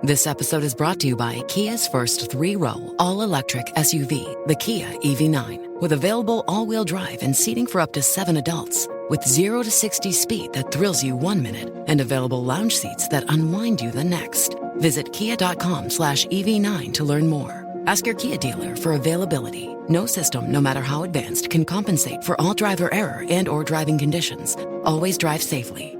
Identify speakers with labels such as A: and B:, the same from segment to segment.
A: This episode is brought to you by Kia's first three-row, all-electric SUV, the Kia EV9, with available all-wheel drive and seating for up to 7 adults. With 0 to 60 speed that thrills you 1 minute and available lounge seats that unwind you the next. Visit kia.com/EV9 to learn more. Ask your Kia dealer for availability. No system, no matter how advanced, can compensate for all driver error and or driving conditions. Always drive safely.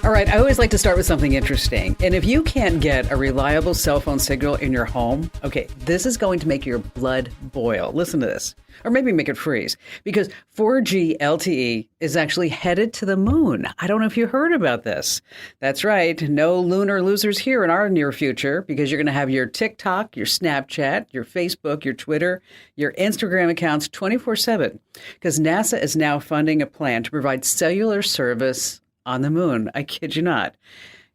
B: All right, I always like to start with something interesting. And if you can't get a reliable cell phone signal in your home, okay, this is going to make your blood boil. Listen to this. Or maybe make it freeze. Because 4G LTE is actually headed to the moon. I don't know if you heard about this. That's right. No lunar losers here in our near future, because you're going to have your TikTok, your Snapchat, your Facebook, your Twitter, your Instagram accounts 24/7. Because NASA is now funding a plan to provide cellular service on the moon. I kid you not.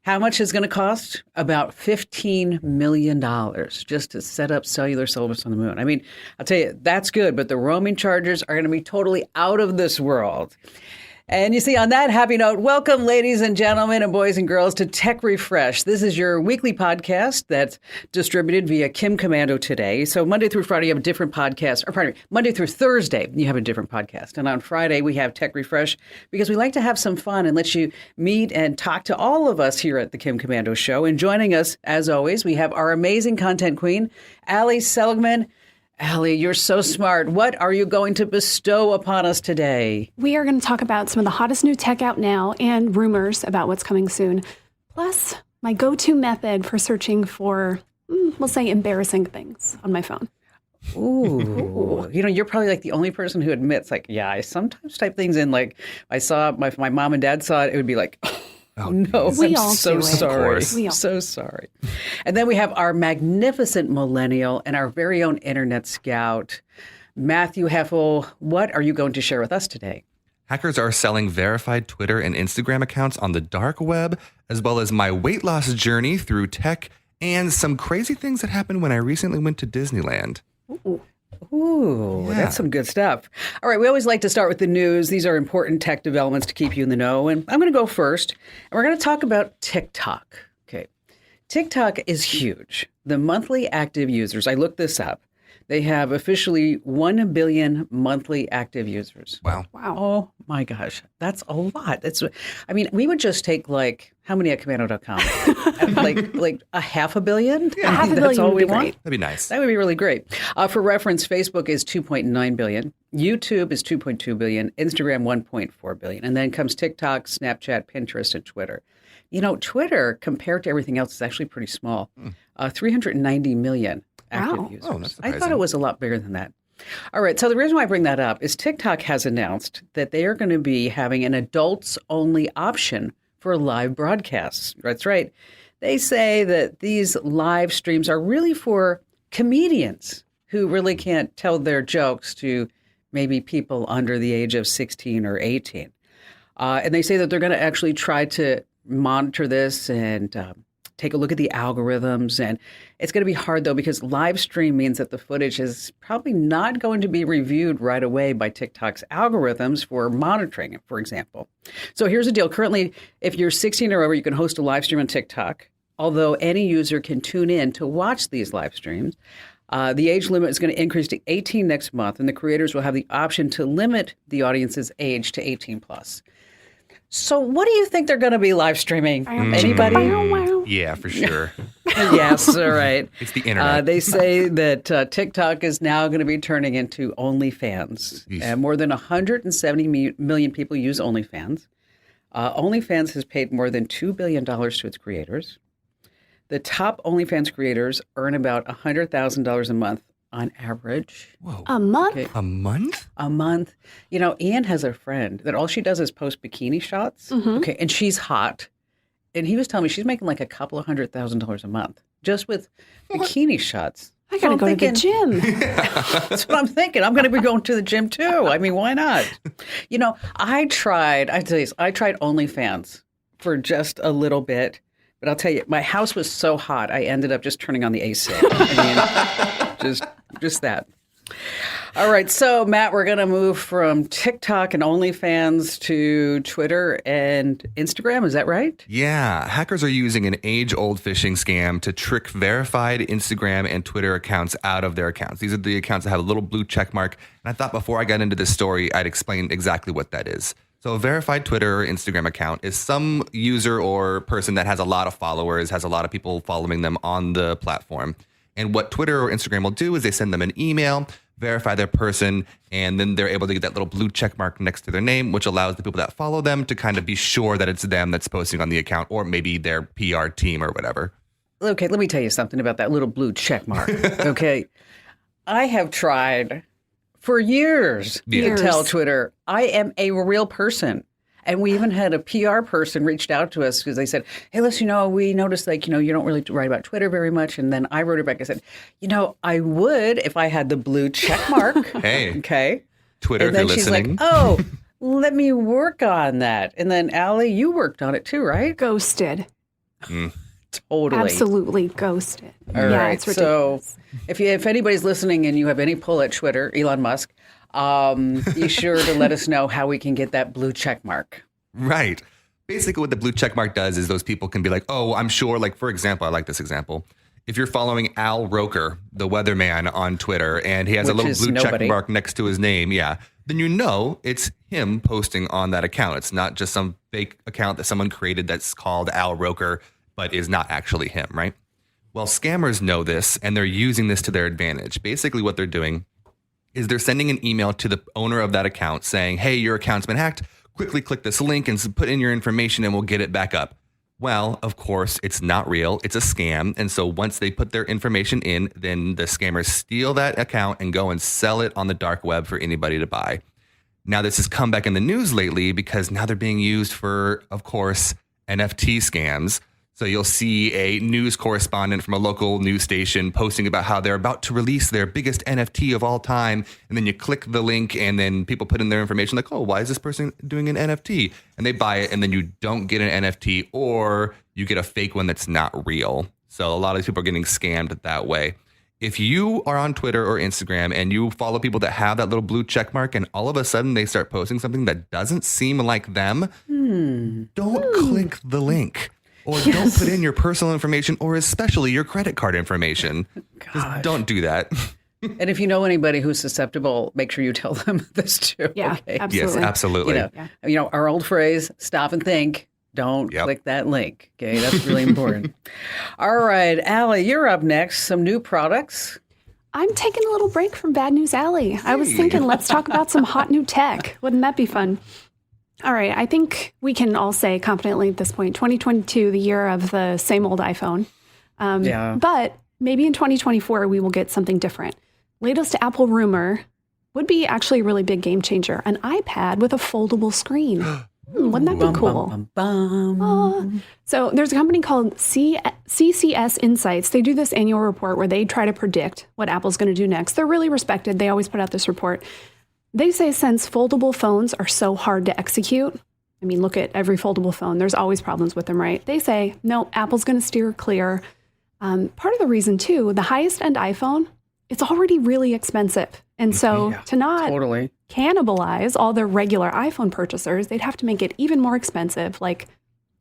B: How much is going to cost? About $15 million just to set up cellular service on the moon. I mean, I'll tell you, that's good, but the roaming charges are going to be totally out of this world. And you see, on that happy note, welcome, ladies and gentlemen and boys and girls, to Tech Refresh. This is your weekly podcast that's distributed via Kim Komando today. So Monday through Friday, you have a different podcast. Or pardon me, Monday through Thursday, you have a different podcast. And on Friday, we have Tech Refresh because we like to have some fun and let you meet and talk to all of us here at the Kim Komando Show. And joining us, as always, we have our amazing content queen, Ali Seligman. Ali, you're so smart. What are you going to bestow upon us today?
C: We are going to talk about some of the hottest new tech out now and rumors about what's coming soon. Plus, my go-to method for searching for, we'll say, embarrassing things on my phone.
B: Ooh. You know, you're probably like the only person who admits, like, yeah, I sometimes type things in, like, I saw, if my mom and dad saw it, it would be like, oh, no,
C: we
B: I'm
C: all
B: so
C: do it.
B: sorry.
C: We all.
B: So sorry. And then we have our magnificent millennial and our very own internet scout, Matthew Heffel. What are you going to share with us today?
D: Hackers are selling verified Twitter and Instagram accounts on the dark web, as well as my weight loss journey through tech and some crazy things that happened when I recently went to Disneyland.
B: Ooh,
D: yeah.
B: That's some good stuff. All right, we always like to start with the news. These are important tech developments to keep you in the know. And I'm going to go first. And we're going to talk about TikTok. Okay. TikTok is huge. The monthly active users, I looked this up. They have officially 1 billion monthly active users.
D: Wow.
B: Oh my gosh. That's a lot. I mean, we would just take how many at Komando.com? like a half a billion?
C: Yeah. Half a billion
B: That's all
C: would
B: we
C: be
B: want?
C: great.
D: That'd be nice.
B: That would be really great. For reference, Facebook is 2.9 billion. YouTube is 2.2 billion. Instagram, 1.4 billion. And then comes TikTok, Snapchat, Pinterest, and Twitter. You know, Twitter, compared to everything else, is actually pretty small. 390 million active
C: Wow.
B: users.
D: Oh, that's
B: I thought
D: surprising.
B: it was a lot bigger than that. All right. So the reason why I bring that up is TikTok has announced that they are going to be having an adults-only option for live broadcasts. That's right. They say that these live streams are really for comedians who really can't tell their jokes to maybe people under the age of 16 or 18. And they say that they're going to actually try to monitor this and take a look at the algorithms. And it's going to be hard, though, because live stream means that the footage is probably not going to be reviewed right away by TikTok's algorithms for monitoring, for example. So here's the deal. Currently, if you're 16 or over, you can host a live stream on TikTok, although any user can tune in to watch these live streams. The age limit is going to increase to 18 next month, and the creators will have the option to limit the audience's age to 18 plus. So what do you think they're going to be live streaming? Anybody?
D: Yeah, for sure.
B: Yes, all right.
D: It's the internet.
B: They say that TikTok is now going to be turning into OnlyFans. More than 170 million people use OnlyFans. OnlyFans has paid more than $2 billion to its creators. The top OnlyFans creators earn about $100,000 a month on average.
D: Whoa.
C: A month?
B: Okay.
D: A month?
B: A month. You know, Ian has a friend that all she does is post bikini shots. Okay, and she's hot. And he was telling me she's making like a couple of $100,000 a month just with bikini shots.
C: I gotta go to the gym.
B: That's what I'm thinking. I'm going to be going to the gym too. I mean, why not? You know, I tried OnlyFans for just a little bit. But I'll tell you, my house was so hot, I ended up just turning on the AC. I mean, just that. All right, so Matt, we're going to move from TikTok and OnlyFans to Twitter and Instagram. Is that right?
D: Yeah, hackers are using an age-old phishing scam to trick verified Instagram and Twitter accounts out of their accounts. These are the accounts that have a little blue check mark. And I thought before I got into this story, I'd explain exactly what that is. So a verified Twitter or Instagram account is some user or person that has a lot of followers, has a lot of people following them on the platform. And what Twitter or Instagram will do is they send them an email, verify their person, and then they're able to get that little blue check mark next to their name, which allows the people that follow them to kind of be sure that it's them that's posting on the account, or maybe their PR team or whatever.
B: Okay, let me tell you something about that little blue check mark. Okay, I have tried for years to tell Twitter I am a real person. And we even had a PR person reached out to us because they said, hey, listen, we noticed you don't really write about Twitter very much. And then I wrote her back. I said, I would if I had the blue check mark.
D: Hey.
B: Okay.
D: Twitter,
B: and
D: if you're
B: then she's
D: listening.
B: like, let me work on that. And then, Allie, you worked on it too, right?
C: Ghosted.
B: Totally.
C: Absolutely ghosted.
B: All
C: yeah,
B: right.
C: it's ridiculous.
B: So if anybody's listening and you have any pull at Twitter, Elon Musk, be sure to let us know how we can get that blue check mark.
D: Right. Basically, what the blue check mark does is those people can be like, oh, I'm sure. Like, for example, I like this example. If you're following Al Roker, the weatherman on Twitter, and he has a little blue check mark next to his name, then it's him posting on that account. It's not just some fake account that someone created that's called Al Roker, but is not actually him, right? Well, scammers know this, and they're using this to their advantage. Basically, what they're doing is they're sending an email to the owner of that account saying, hey, your account's been hacked. Quickly click this link and put in your information and we'll get it back up. Well, of course, it's not real. It's a scam. And so once they put their information in, then the scammers steal that account and go and sell it on the dark web for anybody to buy. Now, this has come back in the news lately because now they're being used for, of course, NFT scams. So you'll see a news correspondent from a local news station posting about how they're about to release their biggest NFT of all time. And then you click the link and then people put in their information like, oh, why is this person doing an NFT? And they buy it and then you don't get an NFT or you get a fake one that's not real. So a lot of these people are getting scammed that way. If you are on Twitter or Instagram and you follow people that have that little blue check mark and all of a sudden they start posting something that doesn't seem like them, don't click the link. Or don't put in your personal information or especially your credit card information. Just don't do that.
B: And if you know anybody who's susceptible, make sure you tell them this too.
C: Yeah,
B: okay?
C: absolutely.
D: Yes, absolutely.
B: Our old phrase, stop and think. Don't click that link. Okay, that's really important. All right, Allie, you're up next. Some new products.
C: I'm taking a little break from Bad News Alley. I was thinking, let's talk about some hot new tech. Wouldn't that be fun? All right, I think we can all say confidently at this point, 2022, the year of the same old iPhone. But maybe in 2024, we will get something different. Latest Apple rumor would be actually a really big game changer, an iPad with a foldable screen. Wouldn't that be cool? So there's a company called CCS Insights. They do this annual report where they try to predict what Apple's going to do next. They're really respected. They always put out this report. They say since foldable phones are so hard to execute, I mean, look at every foldable phone. There's always problems with them, right? They say, no, Apple's going to steer clear. Part of the reason, too, the highest end iPhone, it's already really expensive. And so to not cannibalize all the regular iPhone purchasers, they'd have to make it even more expensive, like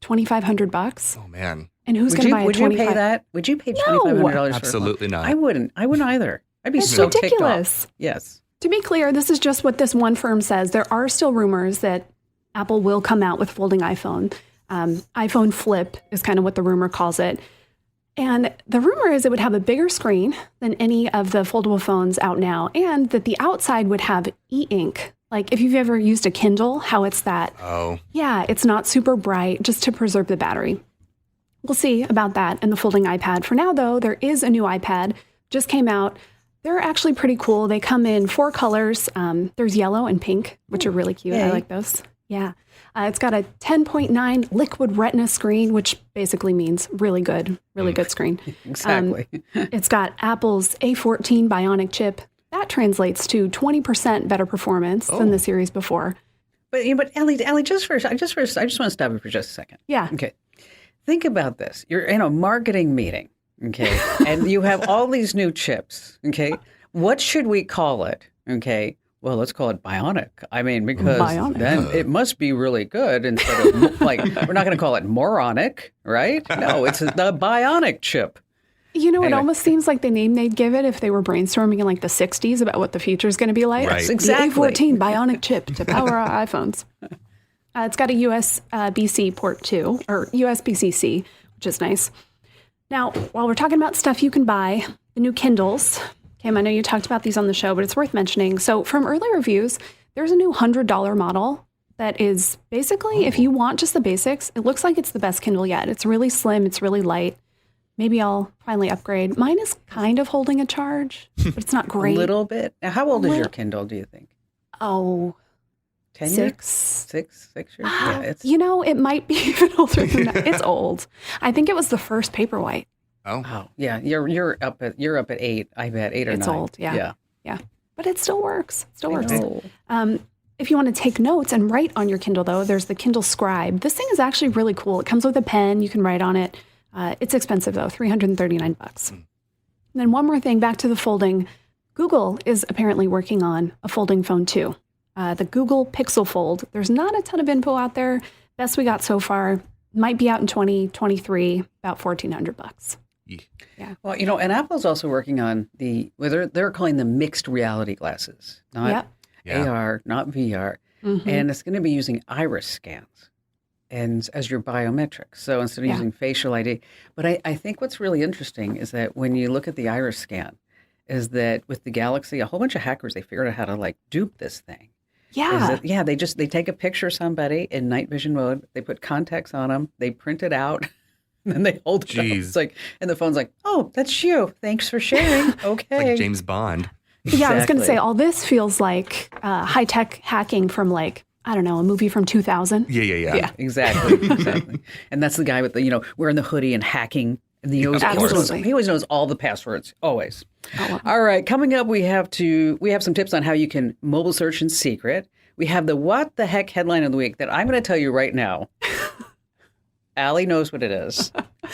C: $2,500.
D: Oh, man.
C: And who's going to buy a $25?
B: Would you pay that? Would you pay $2,500 for
D: Absolutely not.
B: I wouldn't. I wouldn't either. I'd be
C: It's
B: so
C: ridiculous.
B: ticked off. Yes.
C: To be clear, this is just what this one firm says. There are still rumors that Apple will come out with folding iPhone. iPhone Flip is kind of what the rumor calls it. And the rumor is it would have a bigger screen than any of the foldable phones out now, and that the outside would have e-ink. Like if you've ever used a Kindle, how it's that.
D: Oh.
C: Yeah, it's not super bright, just to preserve the battery. We'll see about that and the folding iPad. For now, though, there is a new iPad, just came out. They're actually pretty cool. They come in 4 colors. There's yellow and pink, which are really cute. I like those. Yeah. It's got a 10.9 liquid retina screen, which basically means really good screen.
B: Exactly.
C: It's got Apple's A14 Bionic chip. That translates to 20% better performance than the series before.
B: But Ellie, I just want to stop you for just a second.
C: Yeah.
B: Okay. Think about this. You're in a marketing meeting. Okay. And you have all these new chips. Okay. What should we call it? Okay. Well, let's call it bionic. I mean, because
C: Bionic.
B: then it must be really good instead of like, we're not going to call it moronic, right? No, it's the bionic chip.
C: You know,
B: Anyway.
C: it almost seems like the name they'd give it if they were brainstorming in like the 60s about what the future is going to be like.
D: Right.
B: Exactly.
C: The A14 bionic chip to power our iPhones. It's got a USB-C port too, or USB-C, which is nice. Now, while we're talking about stuff you can buy, the new Kindles. Kim, I know you talked about these on the show, but it's worth mentioning. So from early reviews, there's a new $100 model that is basically, if you want just the basics, it looks like it's the best Kindle yet. It's really slim. It's really light. Maybe I'll finally upgrade. Mine is kind of holding a charge, but it's not great.
B: A little bit. Now, how old is your Kindle, do you think?
C: Oh,
B: 10 years?
C: 6.
B: 6 years? Yeah, it's...
C: You know, it might be even older than that. It's old. I think it was the first Paperwhite.
D: Oh,
B: yeah. You're up at 8. I bet 8 or 9.
C: It's old. Yeah. But it still works. It still works.
B: know.
C: If you want to take notes and write on your Kindle, though, there's the Kindle Scribe. This thing is actually really cool. It comes with a pen. You can write on it. It's expensive, though, $339. And then one more thing, back to the folding. Google is apparently working on a folding phone, too. The Google Pixel Fold. There's not a ton of info out there. Best we got so far might be out in 2023, about $1,400.
B: Yeah. Well, you know, and Apple's also working on they're calling them mixed reality glasses, not AR, not VR.
C: Mm-hmm.
B: And it's going to be using iris scans and as your biometrics. So instead of using facial ID. But I think what's really interesting is that when you look at the iris scan, is that with the Galaxy, a whole bunch of hackers, they figured out how to like dupe this thing.
C: Yeah.
B: They take a picture of somebody in night vision mode, they put contacts on them, they print it out. And then they hold it up. It's like, and the phone's like, oh, that's you. Thanks for sharing. Okay.
D: It's like James Bond.
C: Yeah, I was going to say,
B: Exactly.
C: all this feels like high-tech hacking from like, I don't know, a movie from 2000.
D: Yeah.
B: Exactly. And that's the guy with the, wearing the hoodie and hacking. And he always knows all the passwords. Always. All right. Coming up, we have some tips on how you can mobile search in secret. We have the what the heck headline of the week that I'm going to tell you right now. Allie knows what it is.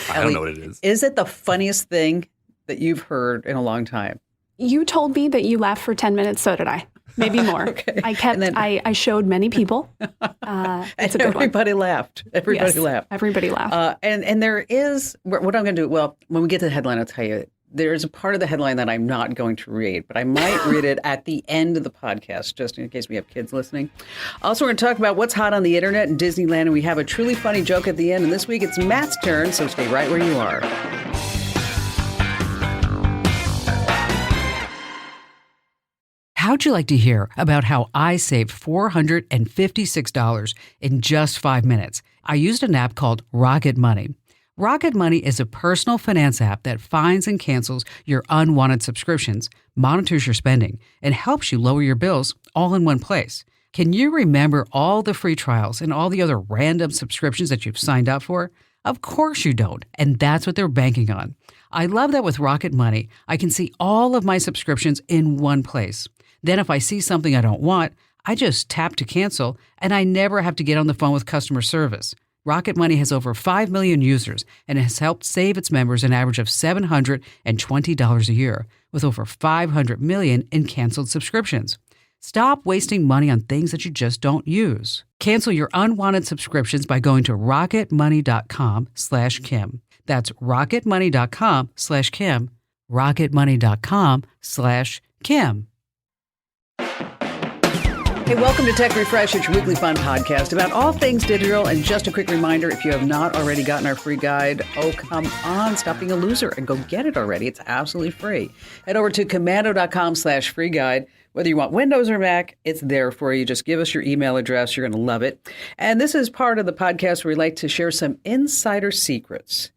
D: I don't know what it is.
B: Is it the funniest thing that you've heard in a long time?
C: You told me that you laughed for 10 minutes, so did I. Maybe more.
B: Okay.
C: I showed many people. It's a good one.
B: Everybody laughed. Everybody
C: Yes,
B: laughed.
C: Everybody laughed.
B: And there is, what I'm going to do, well, when we get to the headline, I'll tell you, there's a part of the headline that I'm not going to read, but I might read it at the end of the podcast, just in case we have kids listening. Also, we're going to talk about what's hot on the internet and Disneyland, and we have a truly funny joke at the end. And this week, it's Matt's turn, so stay right where you are. How'd you like to hear about how I saved $456 in just 5 minutes? I used an app called Rocket Money. Rocket Money is a personal finance app that finds and cancels your unwanted subscriptions, monitors your spending, and helps you lower your bills all in one place. Can you remember all the free trials and all the other random subscriptions that you've signed up for? Of course you don't, and that's what they're banking on. I love that with Rocket Money, I can see all of my subscriptions in one place. Then if I see something I don't want, I just tap to cancel, and I never have to get on the phone with customer service. Rocket Money has over 5 million users and has helped save its members an average of $720 a year, with over 500 million in canceled subscriptions. Stop wasting money on things that you just don't use. Cancel your unwanted subscriptions by going to rocketmoney.com/Kim. That's rocketmoney.com/Kim. rocketmoney.com/Kim. Hey, welcome to Tech Refresh, it's your weekly fun podcast about all things digital. And just a quick reminder, if you have not already gotten our free guide, oh, come on, stop being a loser and go get it already. It's absolutely free. Head over to commando.com/free guide. Whether you want Windows or Mac, it's there for you. Just give us your email address. You're going to love it. And this is part of the podcast where we like to share some insider secrets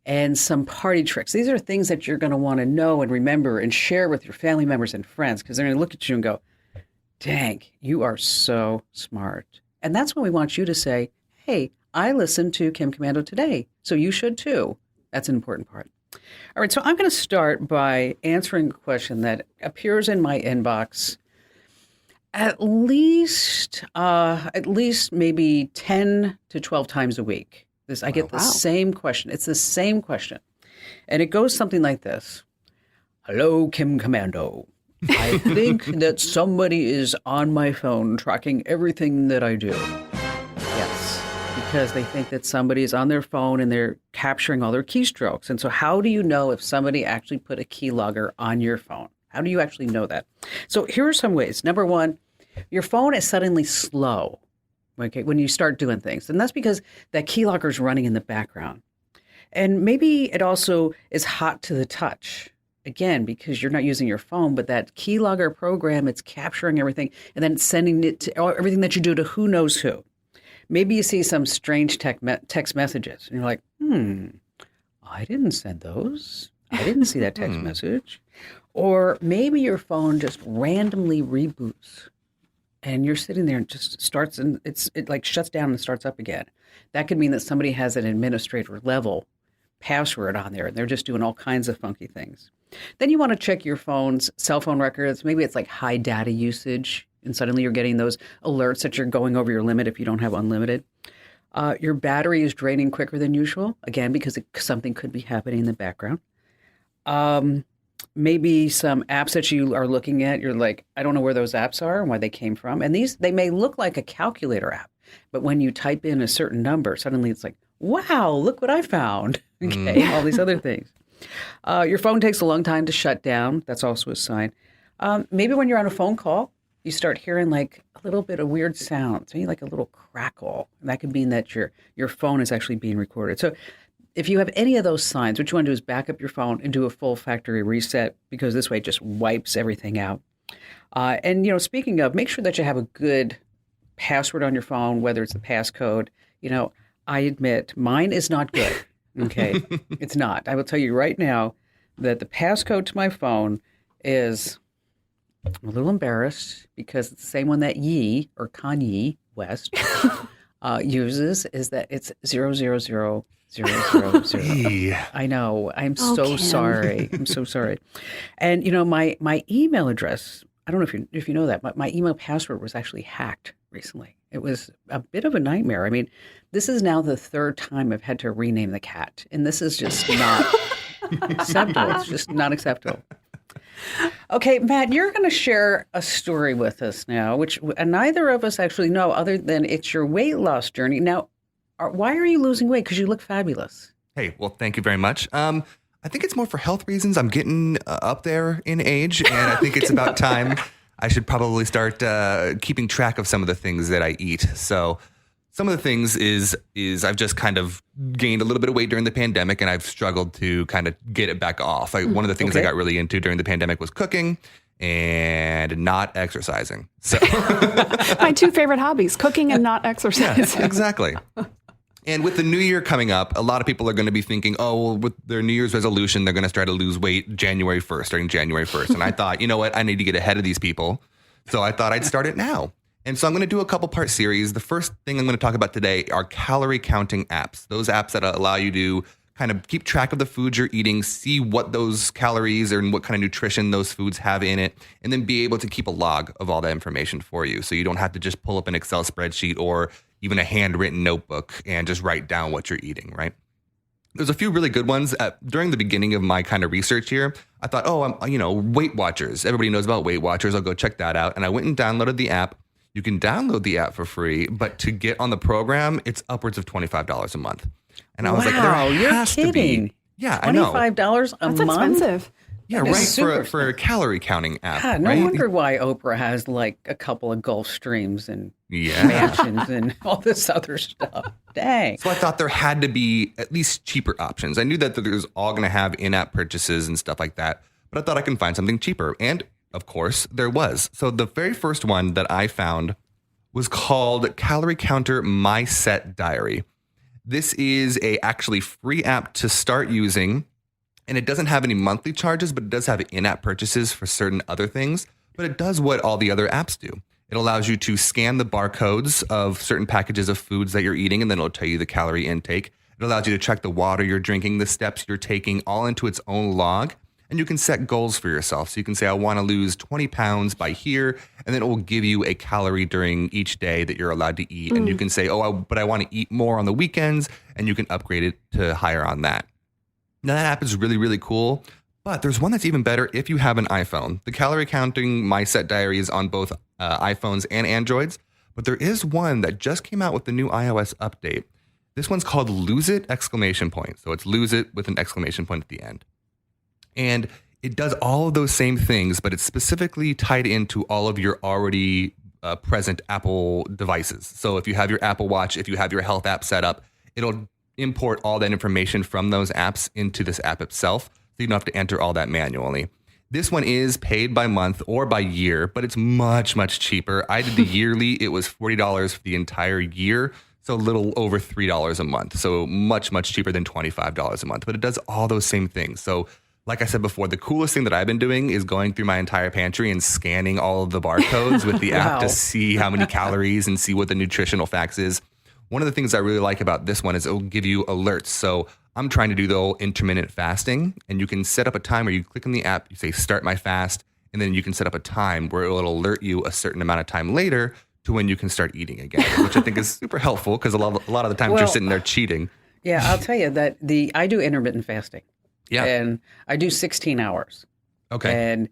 B: and some party tricks. These are things that you're going to want to know and remember and share with your family members and friends, because they're going to look at you and go, dang, you are so smart. And that's when we want you to say, hey, I listened to Kim Komando today, so you should too. That's an important part. All right, so I'm going to start by answering a question that appears in my inbox at least maybe 10 to 12 times a week. I get the same question. It's the same question. And it goes something like this. Hello, Kim Komando. I think that somebody is on my phone tracking everything that I do. Yes, because they think that somebody is on their phone and they're capturing all their keystrokes. And so how do you know if somebody actually put a keylogger on your phone? How do you actually know that? So here are some ways. Number one, your phone is suddenly slow, okay, when you start doing things. And that's because that keylogger is running in the background. And maybe it also is hot to the touch. Again, because you're not using your phone, but that keylogger program, it's capturing everything and then sending it to everything that you do to who knows who. Maybe you see some strange text messages and you're like, I didn't send those. I didn't see that text message. Or maybe your phone just randomly reboots and you're sitting there and just starts and it like shuts down and starts up again. That could mean that somebody has an administrator level password on there and they're just doing all kinds of funky things. Then you want to check your phone's cell phone records. Maybe it's like high data usage and suddenly you're getting those alerts that you're going over your limit if you don't have unlimited. Your battery is draining quicker than usual, again, because something could be happening in the background. Maybe some apps that you are looking at, you're like, I don't know where those apps are and where they came from. And they may look like a calculator app, but when you type in a certain number, suddenly it's like, wow, look what I found. Okay, all these other things. Your phone takes a long time to shut down. That's also a sign. Maybe when you're on a phone call, you start hearing like a little bit of weird sounds, maybe like a little crackle. And that could mean that your phone is actually being recorded. So if you have any of those signs, what you want to do is back up your phone and do a full factory reset because this way it just wipes everything out. And, speaking of, make sure that you have a good password on your phone, whether it's the passcode. I admit mine is not good. Okay, it's not. I will tell you right now that the passcode to my phone is, I'm a little embarrassed because it's the same one that Ye or Kanye West uses, is that it's 000. I know. I'm so
C: Kim.
B: sorry. I'm so sorry. And my email address, I don't know if you know that, but my email password was actually hacked recently. It was a bit of a nightmare. I mean, this is now the third time I've had to rename the cat, and this is just not acceptable. It's just not acceptable. Okay, Matt, you're going to share a story with us now, which neither of us actually know other than it's your weight loss journey. Now, why are you losing weight? Because you look fabulous.
D: Hey, well, thank you very much. I think it's more for health reasons. I'm getting up there in age, and I think it's about time I should probably start keeping track of some of the things that I eat. So some of the things is I've just kind of gained a little bit of weight during the pandemic, and I've struggled to kind of get it back off. One of the things I got really into during the pandemic was cooking and not exercising. So
C: my two favorite hobbies, cooking and not exercising.
D: Yeah, exactly. And with the new year coming up, a lot of people are going to be thinking, with their New Year's resolution, they're going to try to lose weight starting January 1st. And I thought, you know what? I need to get ahead of these people. So I thought I'd start it now. And so I'm going to do a couple part series. The first thing I'm going to talk about today are calorie counting apps. Those apps that allow you to kind of keep track of the foods you're eating, see what those calories and what kind of nutrition those foods have in it, and then be able to keep a log of all that information for you. So you don't have to just pull up an Excel spreadsheet or even a handwritten notebook and just write down what you're eating, right? There's a few really good ones. During the beginning of my kind of research here, I thought, Weight Watchers. Everybody knows about Weight Watchers. I'll go check that out. And I went and downloaded the app. You can download the app for free, but to get on the program, it's upwards of $25 a month. And I was like, there has to be. Yeah, I know.
B: $25 a month?
C: That's expensive.
D: Yeah, right, for a calorie counting app.
B: God, no wonder why Oprah has like a couple of Gulf Streams and mansions and all this other stuff. Dang.
D: So I thought there had to be at least cheaper options. I knew that there's all going to have in-app purchases and stuff like that, but I thought I can find something cheaper. And of course, there was. So the very first one that I found was called Calorie Counter My Set Diary. This is a actually free app to start using. And it doesn't have any monthly charges, but it does have in-app purchases for certain other things. But it does what all the other apps do. It allows you to scan the barcodes of certain packages of foods that you're eating, and then it'll tell you the calorie intake. It allows you to track the water you're drinking, the steps you're taking, all into its own log. And you can set goals for yourself. So you can say, I want to lose 20 pounds by here, and then it will give you a calorie during each day that you're allowed to eat. And you can say, but I want to eat more on the weekends, and you can upgrade it to higher on that. Now, that app is really, really cool, But there's one that's even better if you have an iPhone. The calorie counting My Set Diary is on both iPhones and Androids. But there is one that just came out with the new iOS update. This one's called Lose It! Exclamation point. So it's Lose It with an exclamation point at the end. And it does all of those same things, but it's specifically tied into all of your already present Apple devices. So if you have your Apple Watch, if you have your health app set up, it'll import all that information from those apps into this app itself. So you don't have to enter all that manually. This one is paid by month or by year, but it's much, much cheaper. I did the yearly. It was $40 for the entire year. So a little over $3 a month. So much, much cheaper than $25 a month. But it does all those same things. So like I said before, the coolest thing that I've been doing is going through my entire pantry and scanning all of the barcodes with the app to see how many calories and see what the nutritional facts is. One of the things I really like about this one is it'll give you alerts. So I'm trying to do the whole intermittent fasting, and you can set up a time where you click on the app, you say start my fast, and then you can set up a time where it'll alert you a certain amount of time later to when you can start eating again, which I think is super helpful because a lot of the times you're sitting there cheating.
B: Yeah, I'll tell you that I do intermittent fasting.
D: Yeah.
B: And I do 16 hours.
D: Okay.
B: And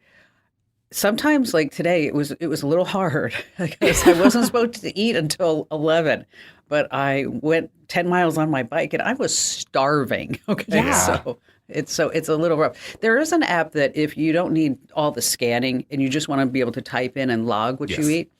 B: sometimes, like today, it was a little hard because I wasn't supposed to eat until 11, but I went 10 miles on my bike and I was starving. Okay.
C: Yeah.
B: So it's a little rough. There is an app that if you don't need all the scanning and you just want to be able to type in and log what you eat,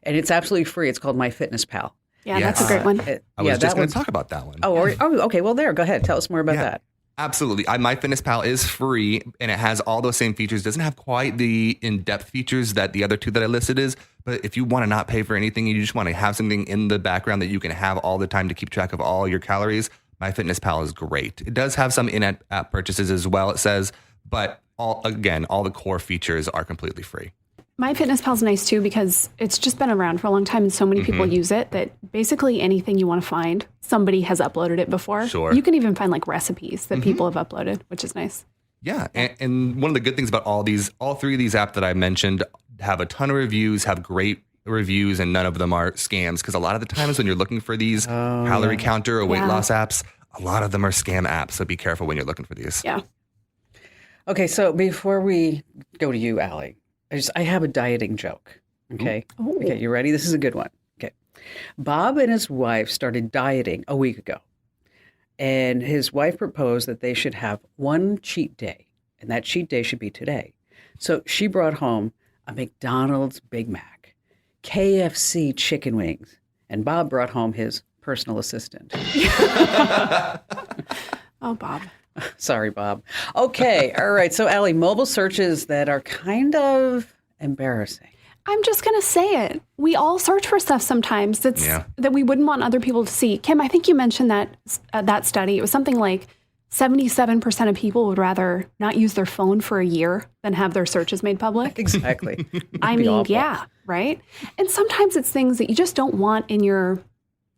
B: and it's absolutely free. It's called MyFitnessPal.
C: Yeah, that's a great one.
D: I was just going to talk about that one.
B: Oh, okay. Well, go ahead. Tell us more about that.
D: Absolutely. MyFitnessPal is free, and it has all those same features. It doesn't have quite the in-depth features that the other two that I listed is, but if you want to not pay for anything, you just want to have something in the background that you can have all the time to keep track of all your calories, MyFitnessPal is great. It does have some in-app purchases as well, it says, but all the core features are completely free.
C: MyFitnessPal is nice too because it's just been around for a long time and so many people use it that basically anything you want to find, somebody has uploaded it before.
D: Sure.
C: You can even find like recipes that people have uploaded, which is nice.
D: Yeah. And one of the good things about all three of these apps that I mentioned have a ton of reviews, have great reviews, and none of them are scams because a lot of the times when you're looking for these calorie counter or weight loss apps, a lot of them are scam apps. So be careful when you're looking for these.
C: Yeah.
B: Okay. So before we go to you, Allie, I have a dieting joke. Okay.
C: Ooh.
B: Okay. You ready? This is a good one. Okay. Bob and his wife started dieting a week ago, and his wife proposed that they should have one cheat day, and that cheat day should be today. So she brought home a McDonald's Big Mac, KFC chicken wings, and Bob brought home his personal assistant.
C: Oh, Bob.
B: Sorry, Bob. Okay. All right. So, Allie, mobile searches that are kind of embarrassing.
C: I'm just going to say it. We all search for stuff sometimes that we wouldn't want other people to see. Kim, I think you mentioned that study. It was something like 77% of people would rather not use their phone for a year than have their searches made public.
B: Exactly.
C: I mean, yeah, right? And sometimes it's things that you just don't want in your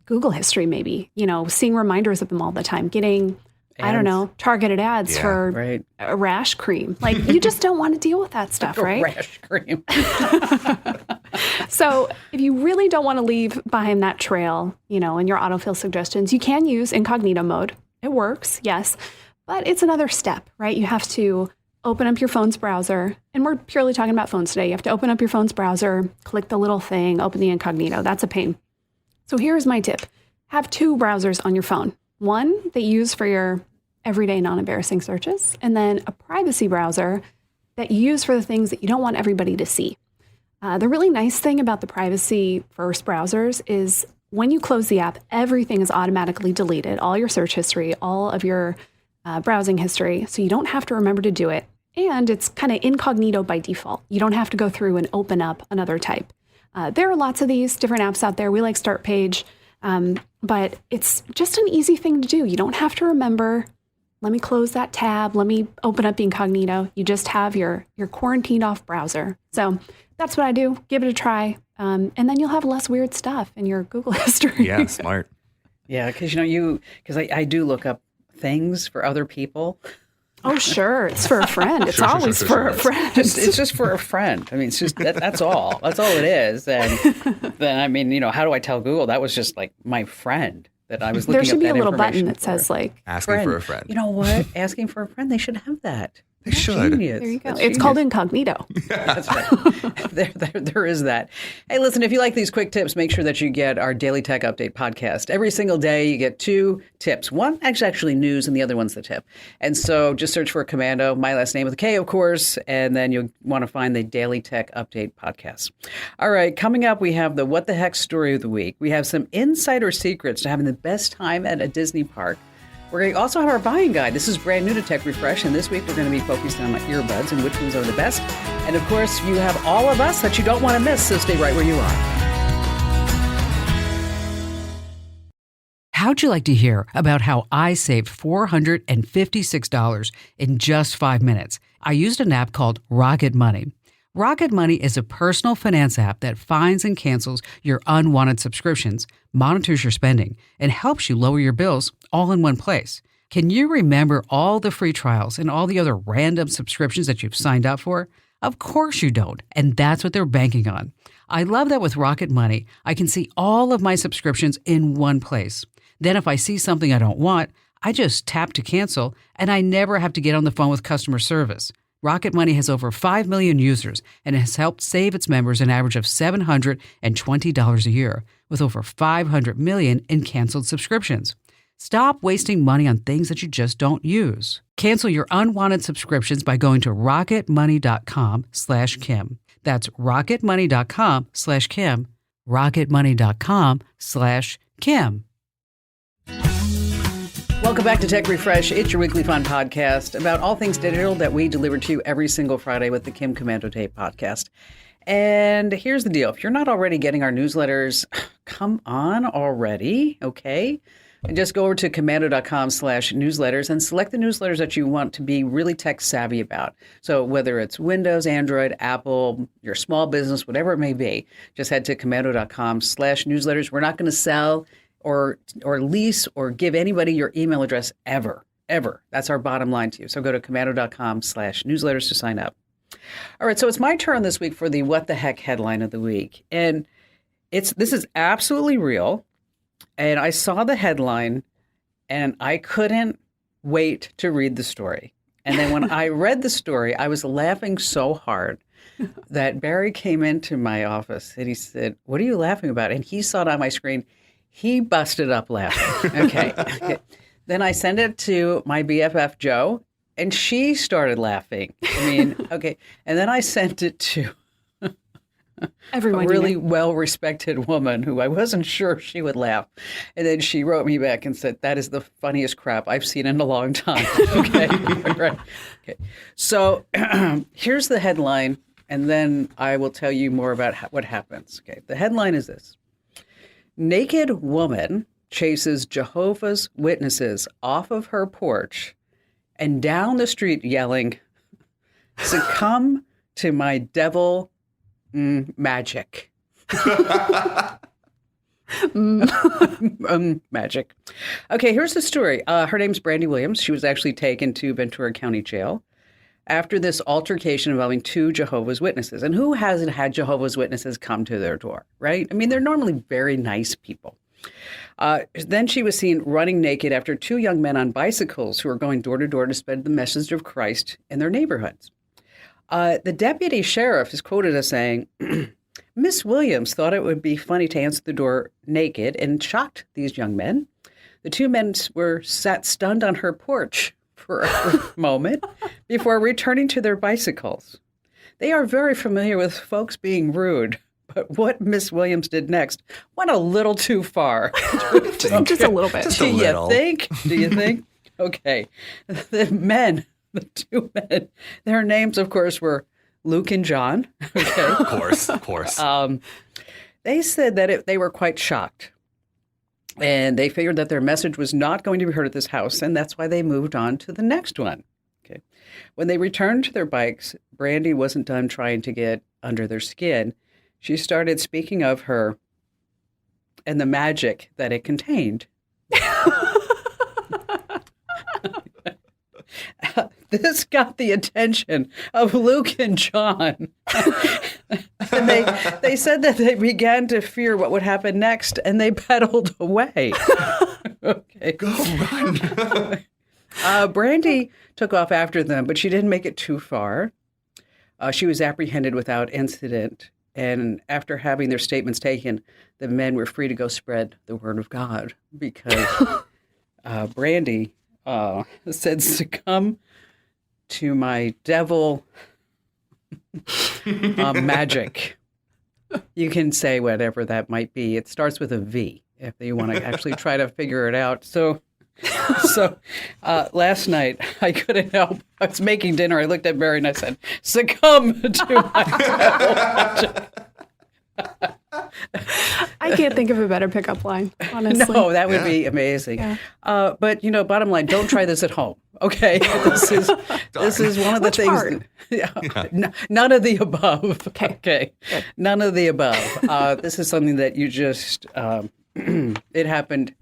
C: Google history, maybe, seeing reminders of them all the time, getting ads. I don't know, targeted ads for a rash cream. Like, you just don't want to deal with that stuff, right?
B: Rash cream.
C: So if you really don't want to leave behind that trail, in your autofill suggestions, you can use incognito mode. It works, yes, but it's another step, right? You have to open up your phone's browser, and we're purely talking about phones today. You have to open up your phone's browser, click the little thing, open the incognito. That's a pain. So here's my tip. Have two browsers on your phone. One that you use for your everyday non-embarrassing searches, and then a privacy browser that you use for the things that you don't want everybody to see. The really nice thing about the privacy first browsers is when you close the app, everything is automatically deleted, all your search history, all of your browsing history, so you don't have to remember to do it. And it's kind of incognito by default. You don't have to go through and open up another type. There are lots of these different apps out there. We like Start Page, but it's just an easy thing to do. You don't have to remember, let me close that tab, let me open up incognito. You just have your quarantined off browser. So that's what I do. Give it a try. And then you'll have less weird stuff in your Google history.
D: Yeah, smart.
B: Yeah, because I do look up things for other people.
C: Oh, sure. It's for a friend. It's always for a friend.
B: It's just for a friend. I mean, it's just that's all. That's all it is. And then, I mean, how do I tell Google that was just like my friend that I was looking up that information.
C: There should be a little button that says like
D: asking for a friend.
B: You know what? Asking for a friend. They should have that.
D: They should.
B: Genius.
C: There you go.
B: That's
C: It's
B: genius.
C: called incognito.
B: That's right. There is that. Hey, listen, if you like these quick tips, make sure that you get our Daily Tech Update podcast. Every single day, you get 2 tips. One actually news, and the other one's the tip. And so just search for Komando, my last name with a K, of course, and then you'll want to find the Daily Tech Update podcast. All right, coming up, we have the What the Heck story of the week. We have some insider secrets to having the best time at a Disney park. We're going to also have our buying guide. This is brand new to Tech Refresh, and this week we're going to be focused on earbuds and which ones are the best. And of course, you have all of us that you don't want to miss, so stay right where you are. How'd you like to hear about how I saved $456 in just 5 minutes? I used an app called Rocket Money. Rocket Money is a personal finance app that finds and cancels your unwanted subscriptions, monitors your spending, and helps you lower your bills all in one place. Can you remember all the free trials and all the other random subscriptions that you've signed up for? Of course you don't, and that's what they're banking on. I love that with Rocket Money, I can see all of my subscriptions in one place. Then if I see something I don't want, I just tap to cancel, and I never have to get on the phone with customer service. Rocket Money has over 5 million users and has helped save its members an average of $720 a year, with over 500 million in canceled subscriptions. Stop wasting money on things that you just don't use. Cancel your unwanted subscriptions by going to rocketmoney.com/Kim. That's rocketmoney.com/Kim. rocketmoney.com/Kim. Welcome back to Tech Refresh. It's your weekly fun podcast about all things digital that we deliver to you every single Friday with the Kim Komando Tape podcast. And here's the deal. If you're not already getting our newsletters, come on already, okay? And just go over to komando.com/newsletters and select the newsletters that you want to be really tech savvy about. So whether it's Windows, Android, Apple, your small business, whatever it may be, just head to komando.com/newsletters. We're not going to sell or lease or give anybody your email address ever. That's our bottom line to you. So go to komando.com/newsletters to sign up. All right, so it's my turn this week for the What the Heck headline of the week. And this is absolutely real. And I saw the headline and I couldn't wait to read the story. And then when I read the story, I was laughing so hard that Barry came into my office and he said, "What are you laughing about?" And he saw it on my screen. He busted up laughing. Okay. Then I sent it to my BFF, Joe, and she started laughing. Okay. And then I sent it to
C: Everyone
B: a really well-respected woman who I wasn't sure she would laugh. And then she wrote me back and said, "That is the funniest crap I've seen in a long time." Okay. Right. Okay. So here's the headline, and then I will tell you more about what happens. Okay. The headline is this. Naked woman chases Jehovah's Witnesses off of her porch and down the street yelling, "Succumb to my devil magic." Magic. Okay, here's the story. Her name's Brandy Williams. She was actually taken to Ventura County Jail after this altercation involving 2 Jehovah's Witnesses. And who hasn't had Jehovah's Witnesses come to their door, right? I mean, they're normally very nice people. Then she was seen running naked after 2 young men on bicycles who were going door to door to spread the message of Christ in their neighborhoods. The deputy sheriff is quoted as saying, "Miss Williams thought it would be funny to answer the door naked and shocked these young men. The 2 men sat stunned on her porch for a moment before returning to their bicycles. They are very familiar with folks being rude, but what Miss Williams did next went a little too far."
C: just a little bit.
D: Just a little.
B: Do you think? Okay. The 2 men, their names, of course, were Luke and John. Okay.
D: Of course.
B: They said that they were quite shocked. And they figured that their message was not going to be heard at this house, and that's why they moved on to the next one. Okay. When they returned to their bikes, Brandy wasn't done trying to get under their skin. She started speaking of her and the magic that it contained. This got the attention of Luke and John. And they said that they began to fear what would happen next, and they pedaled away. Okay.
D: Go run.
B: Brandy took off after them, but she didn't make it too far. She was apprehended without incident. And after having their statements taken, the men were free to go spread the word of God because Brandy said, succumb to my devil magic. You can say whatever that might be. It starts with a V if you want to actually try to figure it out. So last night I couldn't help. I was making dinner. I looked at Mary and I said, succumb to my devil magic.
C: I can't think of a better pickup line, honestly.
B: No, that would be amazing. Yeah. But, bottom line, don't try this at home, okay? This is one of the things. None of the above. Okay. None of the above. This is something that you just, it happened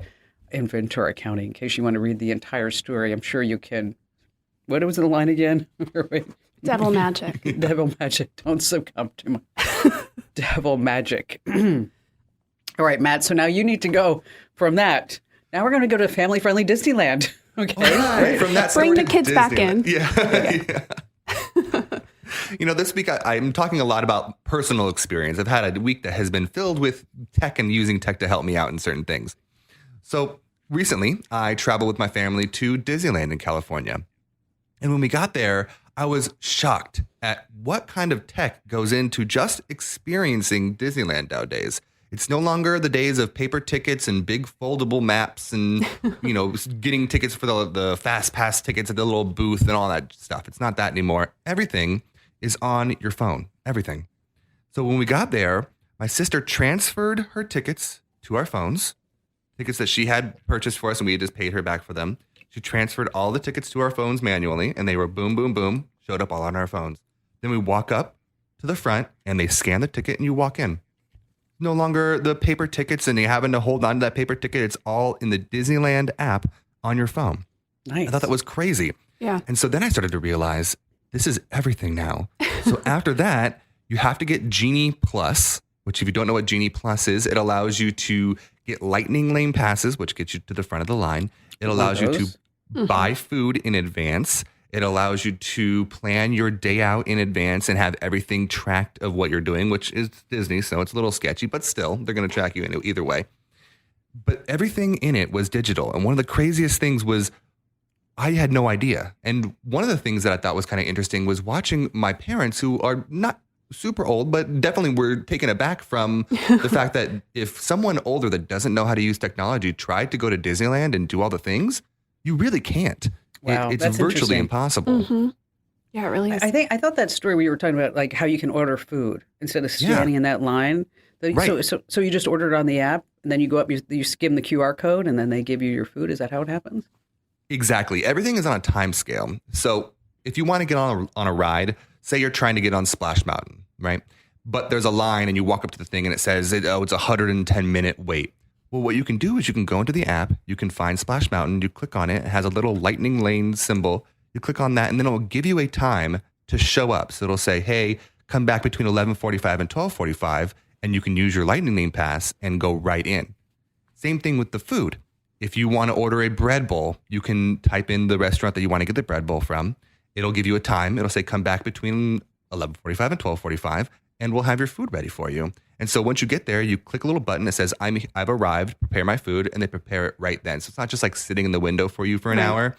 B: in Ventura County. In case you want to read the entire story, I'm sure you can. What was the line again?
C: Devil magic.
B: Devil magic. Don't succumb to my devil magic. All right, Matt. So now you need to go from that. Now we're going to go to family-friendly Disneyland. Okay.
D: Right. From that,
C: bring the kids back in.
D: Yeah. This week I'm talking a lot about personal experience. I've had a week that has been filled with tech and using tech to help me out in certain things. So recently, I traveled with my family to Disneyland in California. And when we got there, I was shocked at what kind of tech goes into just experiencing Disneyland nowadays. It's no longer the days of paper tickets and big foldable maps and, getting tickets for the Fast Pass tickets at the little booth and all that stuff. It's not that anymore. Everything is on your phone. Everything. So when we got there, my sister transferred her tickets to our phones, tickets that she had purchased for us and we had just paid her back for them. She transferred all the tickets to our phones manually, and they were boom, boom, boom, showed up all on our phones. Then we walk up to the front, and they scan the ticket, and you walk in. No longer the paper tickets, and you having to hold on to that paper ticket. It's all in the Disneyland app on your phone.
B: Nice.
D: I thought that was crazy.
C: Yeah.
D: And so then I started to realize this is everything now. So after that, you have to get Genie Plus, which if you don't know what Genie Plus is, it allows you to get lightning lane passes, which gets you to the front of the line. It allows you to buy food in advance. It allows you to plan your day out in advance and have everything tracked of what you're doing, which is Disney, so it's a little sketchy, but still, they're going to track you in it either way. But everything in it was digital. And one of the craziest things was I had no idea. And one of the things that I thought was kind of interesting was watching my parents, who are not super old, but definitely were taken aback from the fact that if someone older that doesn't know how to use technology tried to go to Disneyland and do all the things, you really can't.
B: Wow,
D: it's virtually impossible.
C: Mm-hmm. Yeah, it really is.
B: I thought that story we were talking about, like how you can order food instead of standing in that line.
D: Right.
B: So you just order it on the app, and then you go up, you skim the QR code, and then they give you your food. Is that how it happens?
D: Exactly. Everything is on a time scale. So if you want to get on a ride, say you're trying to get on Splash Mountain, right? But there's a line, and you walk up to the thing, and it says, it's a 110-minute wait. Well, what you can do is you can go into the app, you can find Splash Mountain, you click on it, it has a little lightning lane symbol, you click on that, and then it will give you a time to show up. So it'll say, hey, come back between 11:45 and 12:45, and you can use your lightning lane pass and go right in. Same thing with the food. If you want to order a bread bowl, you can type in the restaurant that you want to get the bread bowl from. It'll give you a time. It'll say, come back between 11:45 and 12:45, and we'll have your food ready for you. And so once you get there, you click a little button that says, I've arrived, prepare my food, and they prepare it right then. So it's not just like sitting in the window for you for an hour.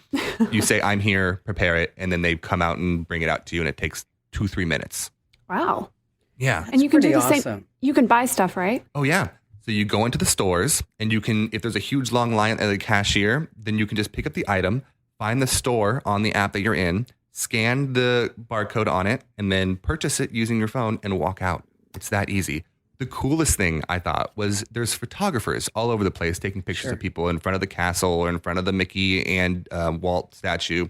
D: You say, I'm here, prepare it, and then they come out and bring it out to you, and it takes 2-3 minutes.
C: Wow.
D: Yeah.
C: And you can do the
B: awesome.
C: same. You can buy stuff, right?
D: Oh, yeah. So you go into the stores, and you can, if there's a huge long line at the cashier, then you can just pick up the item, find the store on the app that you're in, scan the barcode on it, and then purchase it using your phone and walk out. It's that easy. The coolest thing I thought was there's photographers all over the place taking pictures of people in front of the castle or in front of the Mickey and Walt statue.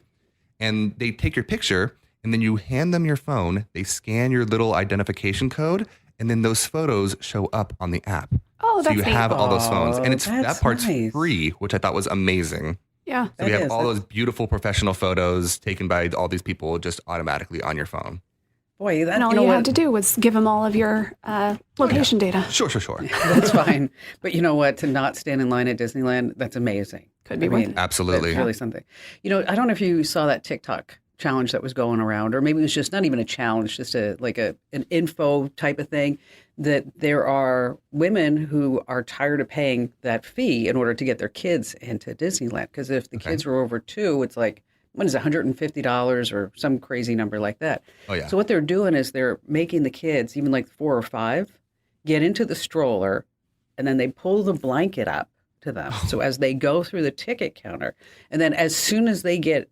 D: And they take your picture, and then you hand them your phone. They scan your little identification code, and then those photos show up on the app.
C: Oh, that's
D: so you
C: neat.
D: have all those phones. And it's that part's
B: nice.
D: Free, which I thought was amazing.
C: Yeah.
D: So we have all those beautiful professional photos taken by all these people just automatically on your phone.
B: Boy, that,
C: And all you had to do was give them all of your location data.
D: Sure.
B: That's fine. But you know what? To not stand in line at Disneyland, that's amazing.
C: Could be worth it.
D: Absolutely.
B: It's really something. You know, I don't know if you saw that TikTok challenge that was going around, or maybe it was just not even a challenge, just an info type of thing, that there are women who are tired of paying that fee in order to get their kids into Disneyland. Because if the kids were over 2, it's like, what is it, $150 or some crazy number like that.
D: Oh, yeah.
B: So what they're doing is they're making the kids, even like 4 or 5, get into the stroller, and then they pull the blanket up to them. So as they go through the ticket counter, and then as soon as they get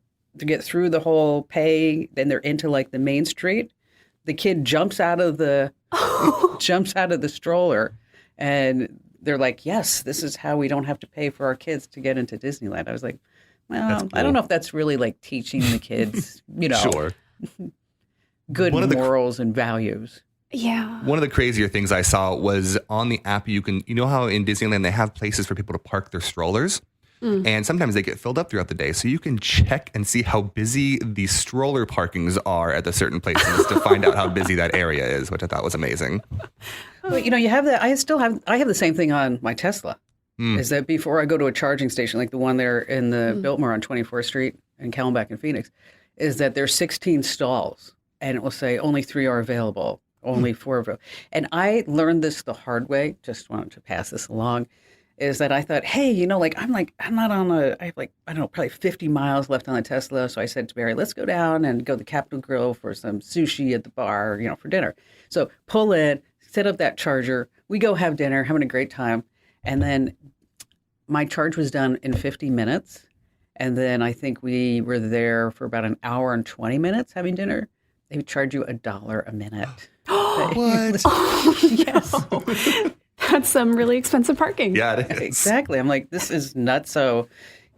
B: through the whole pay, then they're into like the main street, the kid jumps out of the stroller, and they're like, yes, this is how we don't have to pay for our kids to get into Disneyland. I was like, well, cool. I don't know if that's really like teaching the kids,
D: sure.
B: good morals and values.
C: Yeah.
D: One of the crazier things I saw was on the app, you know how in Disneyland they have places for people to park their strollers? And sometimes they get filled up throughout the day. So you can check and see how busy the stroller parkings are at the certain places to find out how busy that area is, which I thought was amazing.
B: Well, you have that. I have the same thing on my Tesla. Is that before I go to a charging station, like the one there in the Biltmore on 24th Street in Camelback in Phoenix, is that there's 16 stalls, and it will say only 3 are available, only 4 are available. And I learned this the hard way, just wanted to pass this along, is that I thought, hey, I'm not on I have I don't know, probably 50 miles left on the Tesla. So I said to Barry, let's go down and go to the Capitol Grill for some sushi at the bar, for dinner. So pull in, set up that charger. We go have dinner, having a great time. And then my charge was done in 50 minutes. And then I think we were there for about an hour and 20 minutes having dinner. They would charge you $1 a minute.
D: What?
B: Yes.
C: That's some really expensive parking.
D: Yeah, it is.
B: Exactly. I'm like, this is nuts. So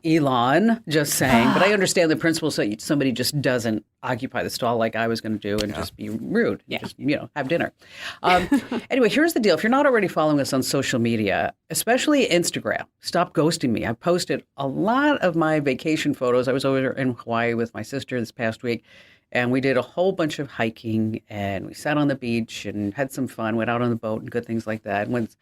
B: Elon, just saying. But I understand the principle, so somebody just doesn't occupy the stall like I was going to do and just be rude.
C: Yeah.
B: Just, have dinner. Anyway, here's the deal. If you're not already following us on social media, especially Instagram, stop ghosting me. I posted a lot of my vacation photos. I was over in Hawaii with my sister this past week, and we did a whole bunch of hiking, and we sat on the beach and had some fun, went out on the boat and good things like that. And went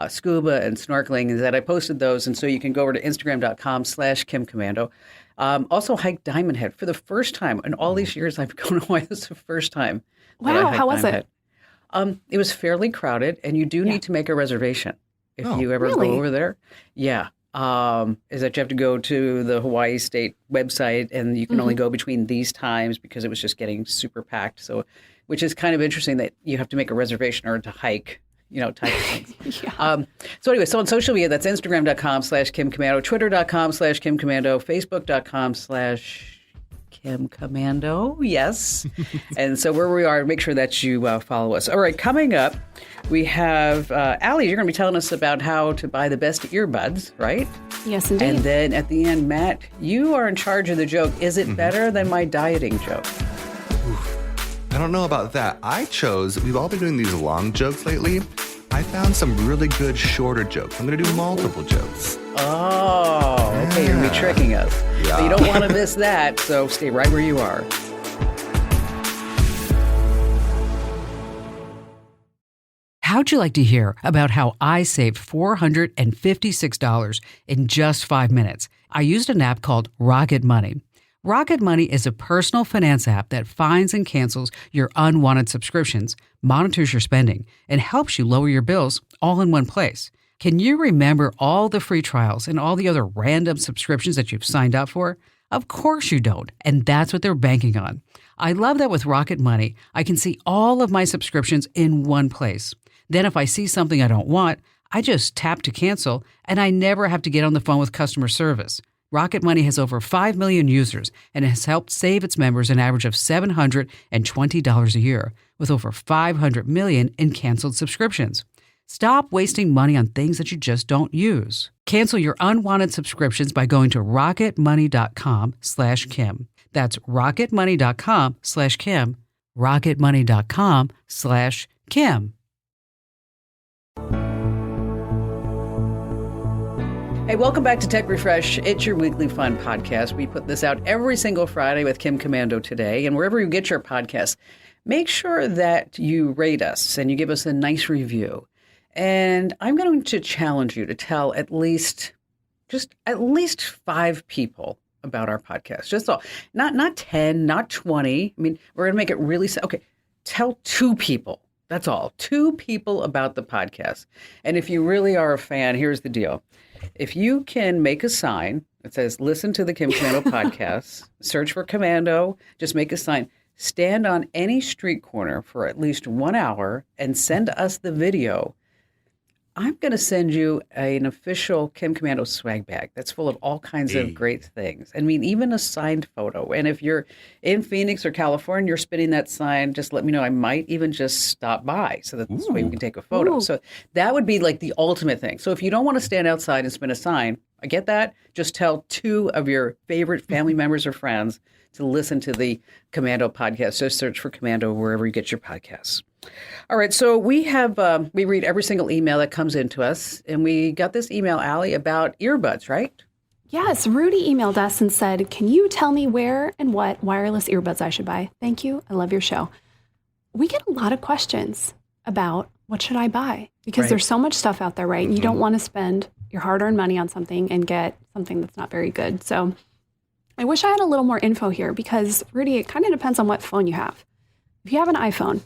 B: scuba and snorkeling, and that I posted those. And so you can go over to Instagram.com/KimCommando. Also hiked Diamond Head for the first time. In all these years I've gone to Hawaii, this is the first time.
C: Wow, how was it?
B: It was fairly crowded, and you do need to make a reservation if you ever go over there. Yeah. Is that you have to go to the Hawaii State website, and you can only go between these times because it was just getting super packed. So, which is kind of interesting that you have to make a reservation or to hike, type of things. So anyway, so on social media, that's Instagram.com/KimCommando, Twitter.com/KimCommando, Facebook.com/KimCommando. Yes. And so where we are, make sure that you follow us. All right, coming up, we have Allie, you're going to be telling us about how to buy the best earbuds, right?
C: Yes, indeed.
B: And then at the end, Matt, you are in charge of the joke. Is it better than my dieting joke?
D: I don't know about that. We've all been doing these long jokes lately. I found some really good shorter jokes. I'm going to do multiple jokes.
B: Oh, okay. You're going to be tricking us.
D: Yeah.
B: But you don't want to miss that, so stay right where you are. How'd you like to hear about how I saved $456 in just 5 minutes? I used an app called Rocket Money. Rocket Money is a personal finance app that finds and cancels your unwanted subscriptions, monitors your spending, and helps you lower your bills all in one place. Can you remember all the free trials and all the other random subscriptions that you've signed up for? Of course you don't, and that's what they're banking on. I love that with Rocket Money, I can see all of my subscriptions in one place. Then if I see something I don't want, I just tap to cancel, and I never have to get on the phone with customer service. Rocket Money has over 5 million users and has helped save its members an average of $720 a year, with over 500 million in canceled subscriptions. Stop wasting money on things that you just don't use. Cancel your unwanted subscriptions by going to rocketmoney.com/Kim. That's rocketmoney.com/Kim. rocketmoney.com/Kim. Hey, welcome back to Tech Refresh. It's your weekly fun podcast. We put this out every single Friday with Kim Commando today. And wherever you get your podcasts, make sure that you rate us and you give us a nice review. And I'm going to challenge you to tell at least just at least 5 people about our podcast. Just all, not 10, not 20. I mean, we're going to make it really okay. Tell 2 people. That's all. 2 people about the podcast. And if you really are a fan, here's the deal. If you can make a sign that says, listen to the Kim Komando podcast, search for Komando, just make a sign, stand on any street corner for at least 1 hour and send us the video, I'm going to send you an official Kim Komando swag bag that's full of all kinds of great things. I mean, even a signed photo. And if you're in Phoenix or California, you're spinning that sign, just let me know. I might even just stop by so that this way we can take a photo. So that would be like the ultimate thing. So if you don't want to stand outside and spin a sign, I get that. Just tell 2 of your favorite family members or friends to listen to the Komando podcast. Just search for Komando wherever you get your podcasts. All right, so we read every single email that comes into us, and we got this email, Allie, about earbuds, right?
C: Yes, Rudy emailed us and said, can you tell me where and what wireless earbuds I should buy? Thank you. I love your show. We get a lot of questions about what should I buy? Because there's so much stuff out there, right? You don't want to spend your hard-earned money on something and get something that's not very good. So I wish I had a little more info here because, Rudy, it kind of depends on what phone you have. If you have an iPhone,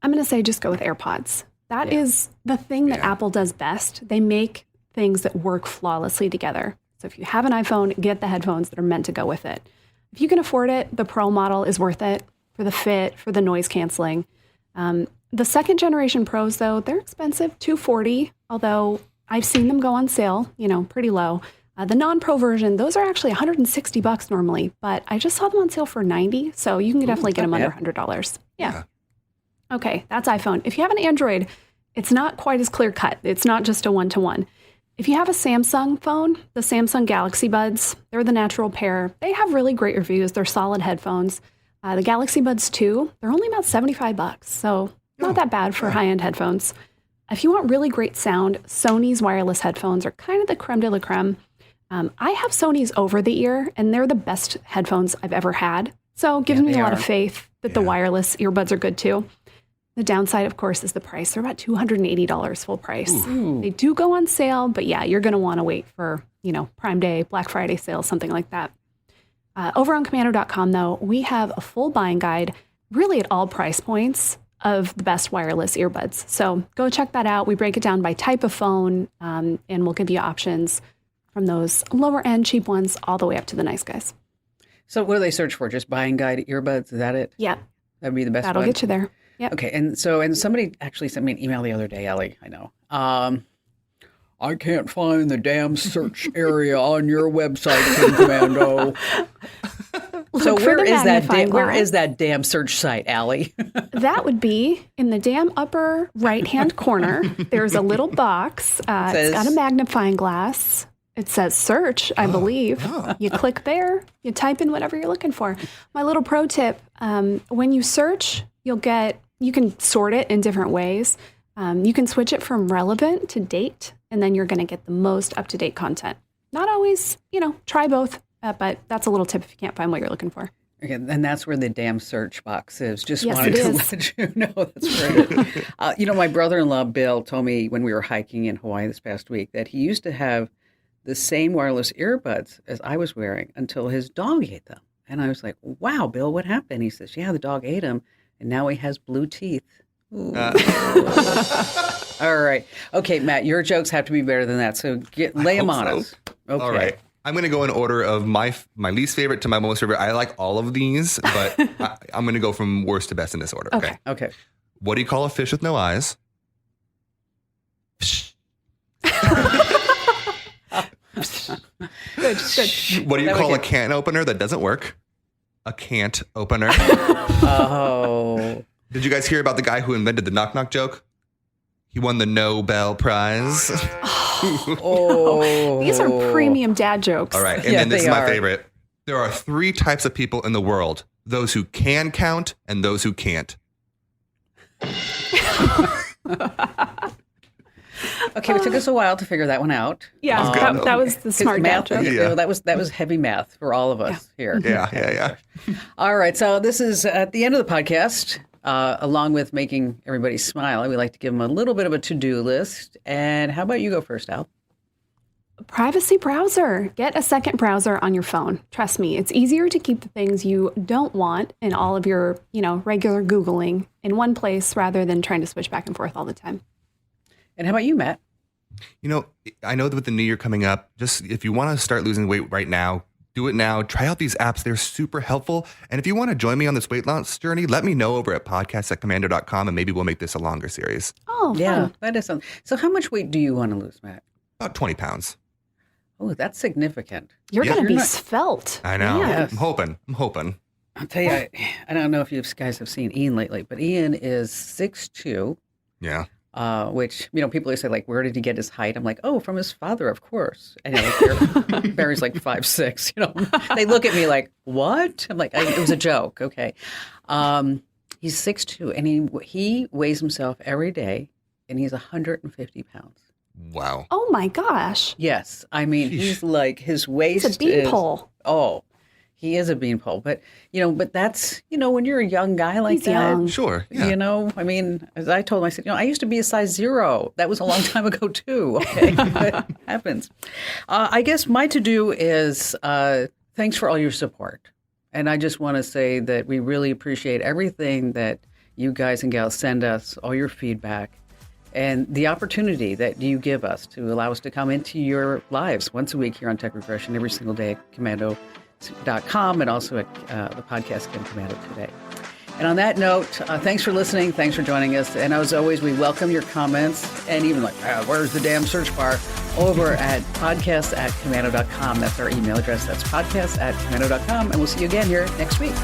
C: I'm going to say just go with AirPods. That is the thing that Apple does best. They make things that work flawlessly together. So if you have an iPhone, get the headphones that are meant to go with it. If you can afford it, the Pro model is worth it for the fit, for the noise canceling. The second generation Pros, though, they're expensive, $240, although I've seen them go on sale, pretty low. The non-Pro version, those are actually $160 normally, but I just saw them on sale for $90, so you can definitely get them under $100. Yeah. Okay, that's iPhone. If you have an Android, it's not quite as clear cut. It's not just a one-to-one. If you have a Samsung phone, the Samsung Galaxy Buds, they're the natural pair. They have really great reviews. They're solid headphones. The Galaxy Buds 2, they're only about $75, so not that bad for high-end headphones. If you want really great sound, Sony's wireless headphones are kind of the creme de la creme. I have Sony's over-the-ear, and they're the best headphones I've ever had. So gives me a lot of faith that the wireless earbuds are good too. The downside, of course, is the price. They're about $280 full price. Ooh. They do go on sale, but you're going to want to wait for, Prime Day, Black Friday sales, something like that. Over on Komando.com, though, we have a full buying guide, really at all price points, of the best wireless earbuds. So go check that out. We break it down by type of phone, and we'll give you options from those lower end cheap ones all the way up to the nice guys.
B: So what do they search for? Just buying guide earbuds? Is that it?
C: Yeah.
B: That'd be the best
C: That'll
B: one?
C: get you there. Yep.
B: Okay. And somebody actually sent me an email the other day, Ellie. I know. I can't find the damn search area on your website, Kim Komando. So where is that damn search site, Allie?
C: That would be in the damn upper right-hand corner. There's a little box. It's got a magnifying glass. It says search, I believe. You click there, you type in whatever you're looking for. My little pro tip, when you search, you can sort it in different ways. You can switch it from relevant to date, and then you're going to get the most up-to-date content. Not always, try both, but that's a little tip if you can't find what you're looking for.
B: Okay, and that's where the damn search box is. Just wanted to let you know that's right. My brother-in-law, Bill, told me when we were hiking in Hawaii this past week that he used to have the same wireless earbuds as I was wearing until his dog ate them. And I was like, wow, Bill, what happened? He says, the dog ate them, and now he has blue teeth. All right. Okay, Matt, your jokes have to be better than that, so lay them on us. Okay.
D: All right. I'm going to go in order of my least favorite to my most favorite. I like all of these, but I'm going to go from worst to best in this order.
B: Okay.
D: What do you call a fish with no eyes?
C: Good.
D: What do you call a can opener that doesn't work? A can't opener.
B: Oh.
D: Did you guys hear about the guy who invented the knock knock joke? He won the Nobel Prize.
C: Oh. These are premium dad jokes.
D: All right. And then this is my favorite. There are 3 types of people in the world. Those who can count and those who can't.
B: Okay, it took us a while to figure that one out.
C: Yeah, that was the smart
B: math
C: joke.
B: Yeah. That was heavy math for all of us here.
D: Yeah.
B: All right, so this is at the end of the podcast. Along with making everybody smile, we like to give them a little bit of a to-do list. And how about you go first, Al?
C: Privacy browser. Get a second browser on your phone. Trust me, it's easier to keep the things you don't want in all of your, regular Googling in one place rather than trying to switch back and forth all the time.
B: And how about you, Matt?
D: I know that with the new year coming up, just if you want to start losing weight right now, do it now. Try out these apps. They're super helpful. And if you want to join me on this weight loss journey, let me know over at podcast@commando.com and maybe we'll make this a longer series.
C: Oh,
B: yeah,
C: fun.
B: that is something. So how much weight do you want to lose, Matt?
D: About 20 pounds.
B: Oh, that's significant.
C: You're going to be svelte.
D: I know.
C: Yeah.
D: I'm hoping. I'll
B: tell you, I don't know if you guys have seen Ian lately, but Ian is 6'2".
D: Yeah.
B: Which, people always say, like, where did he get his height? I'm like, oh, from his father, of course. And Barry's like 5'6". They look at me like, what? I'm like, it was a joke. Okay. He's 6'2", and he weighs himself every day, and he's 150 pounds.
D: Wow.
C: Oh, my gosh.
B: Yes. I mean, he's like, his waist
C: is a beanpole.
B: Oh, he is a beanpole. But, but that's, when you're a young guy like
C: he's
B: that.
C: Young.
D: Sure. Yeah.
B: I mean, as I told him, I said, I used to be a size 0. That was a long time ago, too. Okay. It happens. I guess my to-do is thanks for all your support. And I just want to say that we really appreciate everything that you guys and gals send us, all your feedback. And the opportunity that you give us to allow us to come into your lives once a week here on Tech Regression, every single day at Commando.com and also at the podcast again, Commando Today. And on that note, thanks for listening. Thanks for joining us. And as always, we welcome your comments and even like, where's the damn search bar? Over at podcast@commando.com. That's our email address. That's podcast@commando.com. And we'll see you again here next week.